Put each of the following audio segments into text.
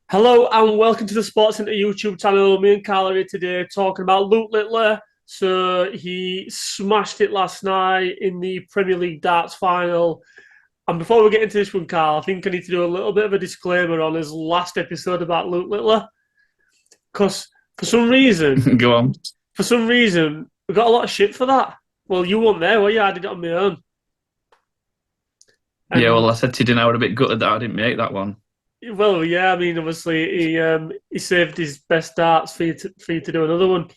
Hello and welcome to the Sports Centre YouTube channel. Me and Carl are here today talking about Luke Littler. So he smashed it last night in the Premier League darts final. And before we get into this one, Carl, I think I need to do a little bit of a disclaimer on his last episode about Luke Littler. Because for some reason, Go on. we got a lot of shit for that. Well, you weren't there, were you? I did it on my own. Yeah, well, And I said to you, didn't I? I was a bit gutted that I didn't make that one. well, yeah, I mean, obviously he saved his best darts for you to do another one.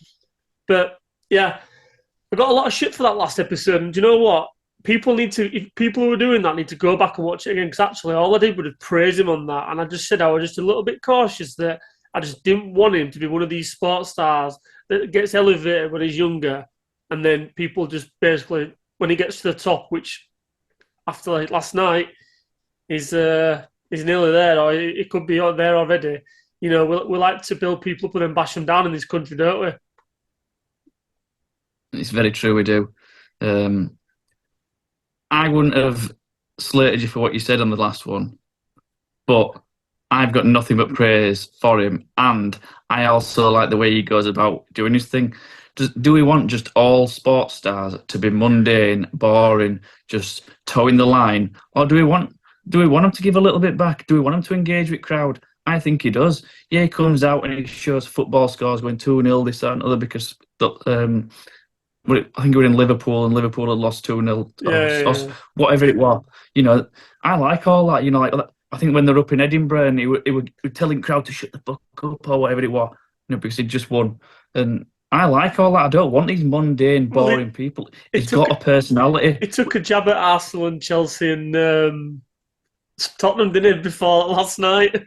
But yeah, I got a lot of shit for that last episode. And do you know what? If people who are doing that need to go back and watch it again. Because actually, all I did was praise him on that, and I just said I was just a little bit cautious that I just didn't want him to be one of these sports stars that gets elevated when he's younger, and then people just basically when he gets to the top, which after like last night is nearly there, or it could be there already. You know, we like to build people up and then bash them down in this country, don't we? It's very true, we do. Um, I wouldn't have slated you for what you said on the last one, but I've got nothing but praise for him. And I also like the way he goes about doing his thing. Do we want just all sports stars to be mundane, boring, just towing the line? Or do we want him to give a little bit back? Do we want him to engage with crowd? I think he does. Yeah, he comes out and he shows football scores going 2-0, this, that, and other because I think we were in Liverpool and Liverpool had lost 2-0 Yeah. whatever it was. You know, I like all that. You know, like I think when they're up in Edinburgh and he would telling crowd to shut the fuck up or whatever it was, you know, because he'd just won. And I like all that. I don't want these mundane, Well, boring people. it He's took got a personality. it took a jab at Arsenal and Chelsea and Tottenham, didn't it, before last night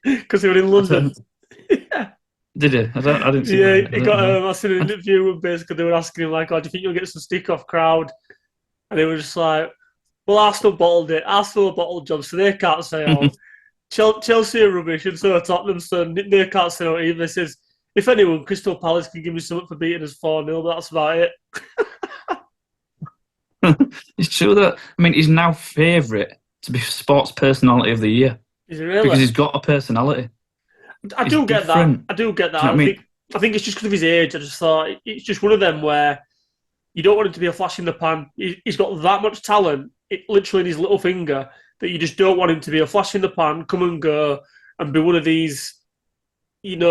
because they were in London. Yeah, Did he? I didn't see yeah. that. I He don't got. know. I seen an interview where basically they were asking him like, "Oh, do you think you'll get some stick off crowd?" And he was just like, "Well, Arsenal bottled it. Arsenal bottled jobs, so they can't say oh. Chelsea are rubbish, and so are Tottenham, so they can't say no either." He says, "If anyone, Crystal Palace can give me something for beating us 4-0, but that's about it." It's true that he's now favourite to be sports personality of the year Is it because really? he's got a personality. I He's do get that. different. I do get Do you that. know what I mean? I think it's just because of his age. I just thought it's just one of them where you don't want him to be a flash in the pan. He's got that much talent, literally in his little finger, that you just don't want him to be a flash in the pan, come and go, and be one of these,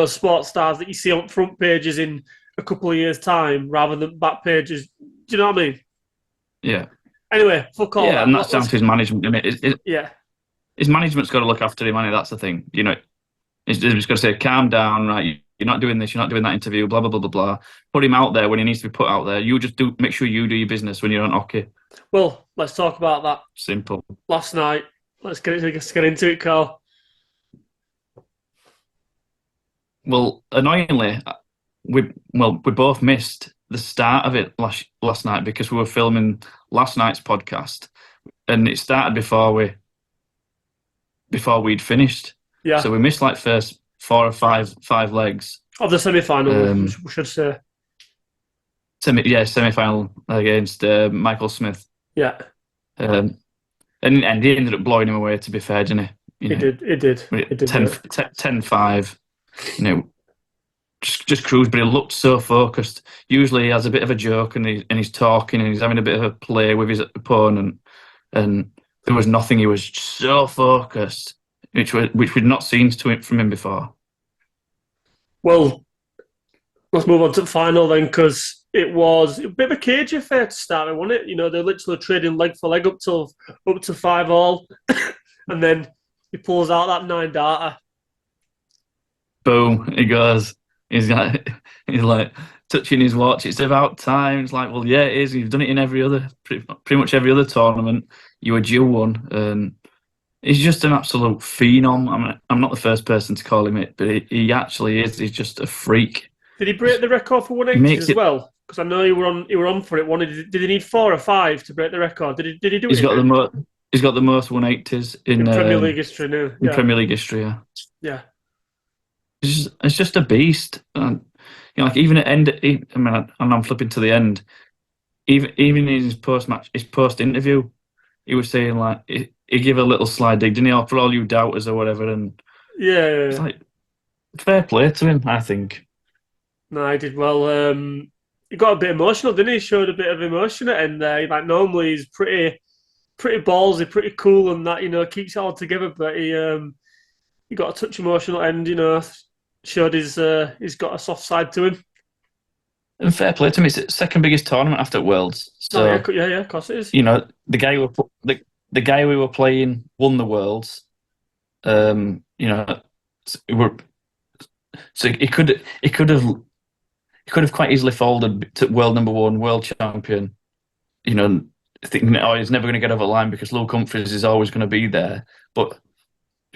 sports stars that you see on front pages in a couple of years' time rather than back pages. Do you know what I mean? Yeah. Anyway, fuck all Yeah, that. and that's down to his management. I mean, Yeah. his management's got to look after him, and that's the thing. You know, he's just got to say, calm down, right? You're not doing this. You're not doing that interview. Blah blah blah blah blah. Put him out there when he needs to be put out there. You just make sure you do your business when you're on hockey. Well, let's talk about that Simple. last night. Let's get into it, Carl. Well, annoyingly, we both missed the start of it last night because we were filming last night's podcast, and it started before we'd finished. Yeah. So we missed like first four or five legs. Of the semi-final, Um, we should say. Semi-final against Michael Smith. Yeah, Um, and he ended up blowing him away. To be fair, didn't he? it did. It did. It did. 10-5. You know, just cruised, but he looked so focused. Usually, he has a bit of a joke and he's talking and he's having a bit of a play with his opponent, and there was nothing. He was so focused, which we'd not seen from him before. Well, let's move on to the final then, because it was a bit of a cage affair to start with, wasn't it? You know, they're literally trading leg for leg up to 5-all, and then he pulls out that 9 darter. Boom! He goes. He's like touching his watch. It's about time. It's like, well, yeah, it is. You've done it in pretty much every other tournament. You were due one, and he's just an absolute phenom. I'm not the first person to call him it, but he actually is. He's just a freak. Did he break the record for He 180 makes as it. well? Because I know you were on for it. Did he need 4 or 5 to break the record? Did he do He's it got he's got the most 180s in Premier League history now? in Yeah, Premier League history. Yeah. yeah. It's just a beast. And, you know, like even at end, and I'm flipping to the end. Even in his post interview, he was saying like he gave a little slide dig, didn't he? Oh, for all you doubters or whatever, and It's Yeah. like fair play to him, I think. No, he did well. He got a bit emotional, didn't he? He showed a bit of emotion at the end there. Like normally he's pretty ballsy, pretty cool, and that keeps it all together. But he got a touch emotional at the end. Showed he's got a soft side to him. And fair play to him. It's the second biggest tournament after Worlds. Oh yeah, So, yeah, of course it is. the guy the guy we were playing won the Worlds. Um, you know, we're, so he could have quite easily folded to world number one, world champion. Thinking, oh, he's never going to get over the line because Luke Humphries is always going to be there. But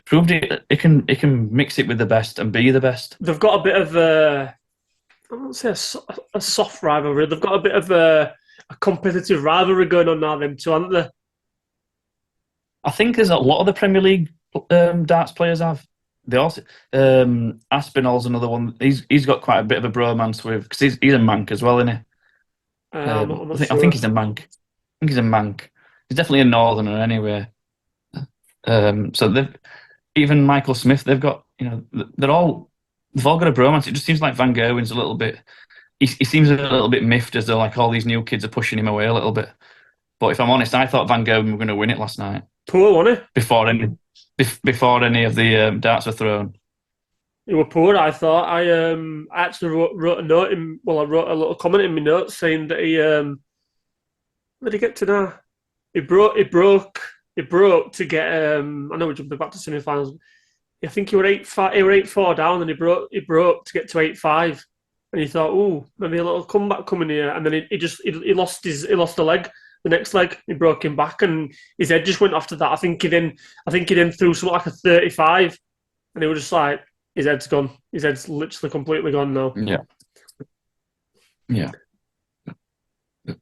proved it can mix it with the best and be the best. They've got a bit of I won't say a soft rivalry. They've got a bit of a competitive rivalry going on now. Them two, haven't they? I think there's a lot of the Premier League darts players have. They also Aspinall's another one. He's got quite a bit of a bromance with because he's a Manc as well, isn't he? I'm not I think sure. he's a Manc. I think he's a Manc. He's definitely a Northerner anyway. So even Michael Smith, they've got they've all got a bromance. It just seems like Van Gerwen's a little bit. He seems a little bit miffed as though like all these new kids are pushing him away a little bit. But if I'm honest, I thought Van Gerwen were going to win it last night Poor, wasn't before any of the darts were thrown. he? He were poor. I thought. I actually wrote a note in. Well, I wrote a little comment in my notes saying that he where did he get to now? He broke to get. I know we're jumping back to semi-finals. I think he were 8-5. He were 8-4 down, and he broke to get to 8-5. And he thought, oh, maybe a little comeback coming here. And then he lost the leg. The next leg, he broke him back, and his head just went after that. I think he then threw something like a 35, and he was just like, his head's gone. His head's literally completely gone now. Yeah, yeah.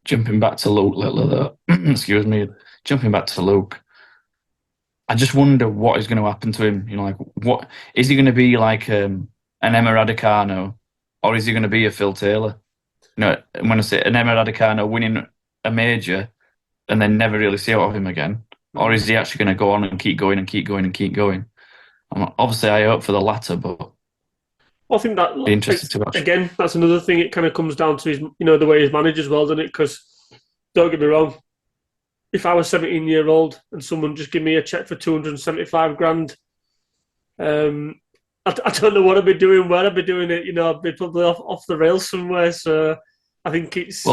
Jumping back to Luke Littler, though. Excuse me. Jumping back to Luke. I just wonder what is going to happen to him. Like, what is he going to be like an Emma Raducanu, or is he going to be a Phil Taylor? When I say an Emma Raducanu winning a major and then never really see out of him again, or is he actually going to go on and keep going and keep going and keep going? Obviously, I hope for the latter, but I think that be interested to watch. Again, that's another thing. It kind of comes down to his, the way he's managed as well, doesn't it? Because don't get me wrong, if I was 17-year-old and someone just give me a check for 275 grand, I don't know what I'd be doing, where I'd be doing it. I'd be probably off the rails somewhere. So I think it's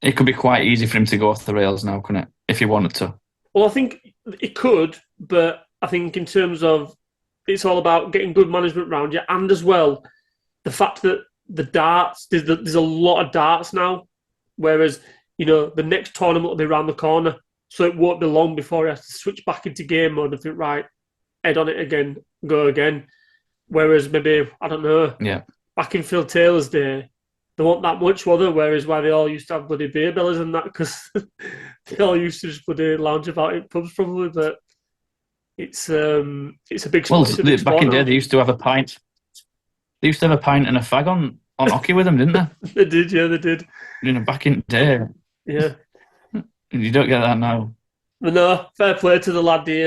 it could be quite easy for him to go off the rails now, couldn't it? If he wanted to. Well, I think it could, but I think in terms of it's all about getting good management around you, and as well the fact that the darts there's a lot of darts now, whereas the next tournament will be around the corner, so it won't be long before he has to switch back into game mode and think, right, head on it again, go again. Whereas maybe I don't know, back in Phil Taylor's day, they weren't that much, were they? Whereas why they all used to have bloody beer bellies and that because they all used to just bloody lounge about in pubs probably, but. It's a big sport. Well, back in the day, they used to have a pint. They used to have a pint and a fag on hockey with them, didn't they? They did, yeah, they did. Back in the day. Yeah. You don't get that now. But no, fair play to the lad. He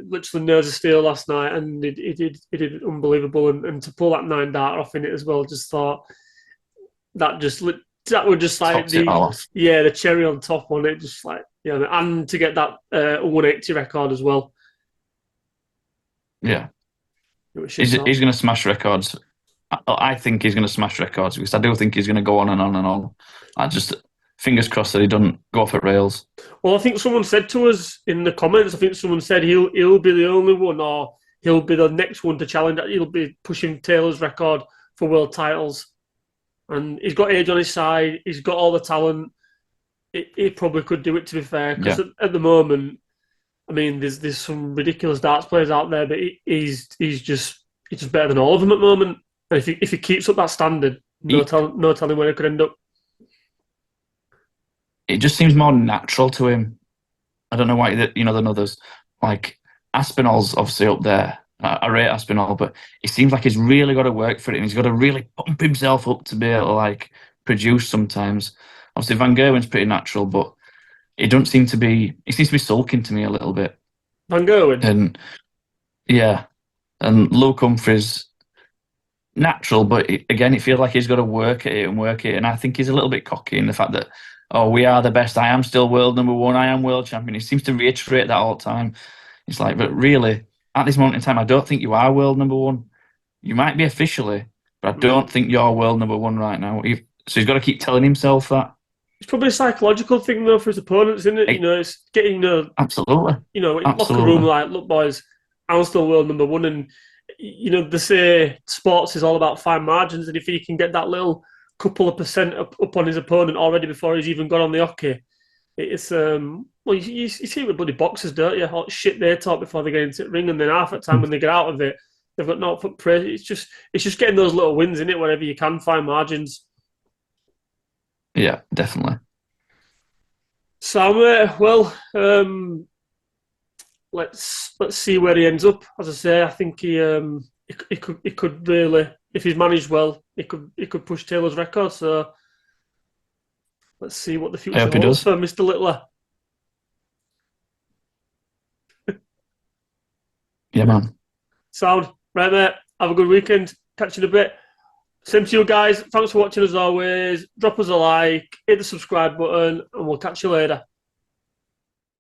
literally nerves of steel last night, and he did unbelievable. And to pull that 9 dart off in it as well, just thought that would just like the cherry on top on it, just like and to get that 180 record as well. Yeah, he's going to smash records. I think he's going to smash records because I do think he's going to go on and on and on. I just fingers crossed that he doesn't go off at rails. Well, I think someone said to us in the comments. I think someone said he'll be the only one, or he'll be the next one to challenge. He'll be pushing Taylor's record for world titles, and he's got age on his side. He's got all the talent. He probably could do it. To be fair, because at the moment. I mean, there's some ridiculous darts players out there, but he's just better than all of them at the moment. And if he keeps up that standard, no telling where he could end up. It just seems more natural to him. I don't know why than others. Like Aspinall's obviously up there. I rate Aspinall, but it seems like he's really got to work for it, and he's got to really pump himself up to be able to produce sometimes. Obviously, Van Gerwen's pretty natural, but. He seems to be sulking to me a little bit. Van Gerwen? And yeah. And Luke Humphries, natural, but again, it feels like he's got to work at it and work it. And I think he's a little bit cocky in the fact that, oh, we are the best. I am still world number one. I am world champion. He seems to reiterate that all the time. It's like, but really, at this moment in time, I don't think you are world number one. You might be officially, but I don't think you're world number one right now. So he's got to keep telling himself that. It's probably a psychological thing though for his opponents, isn't it? It's getting absolutely, in locker room, like, look, boys, I'm still world number one, and they say sports is all about fine margins, and if he can get that little couple of percent up on his opponent already before he's even got on the hockey, it's well, you see with bloody boxers, don't you? What shit they talk before they get into the ring, and then half the time when they get out of it, they've got no foot praise. It's just getting those little wins in it wherever you can, fine margins. Yeah, definitely. So, let's see where he ends up. As I say, I think he could really, if he's managed well, he could push Taylor's record. So let's see what the future holds for Mr. Littler. Yeah, man. Sound right, mate. Have a good weekend. Catch you in a bit. Same to you guys. Thanks for watching as always. Drop us a like, hit the subscribe button, and we'll catch you later.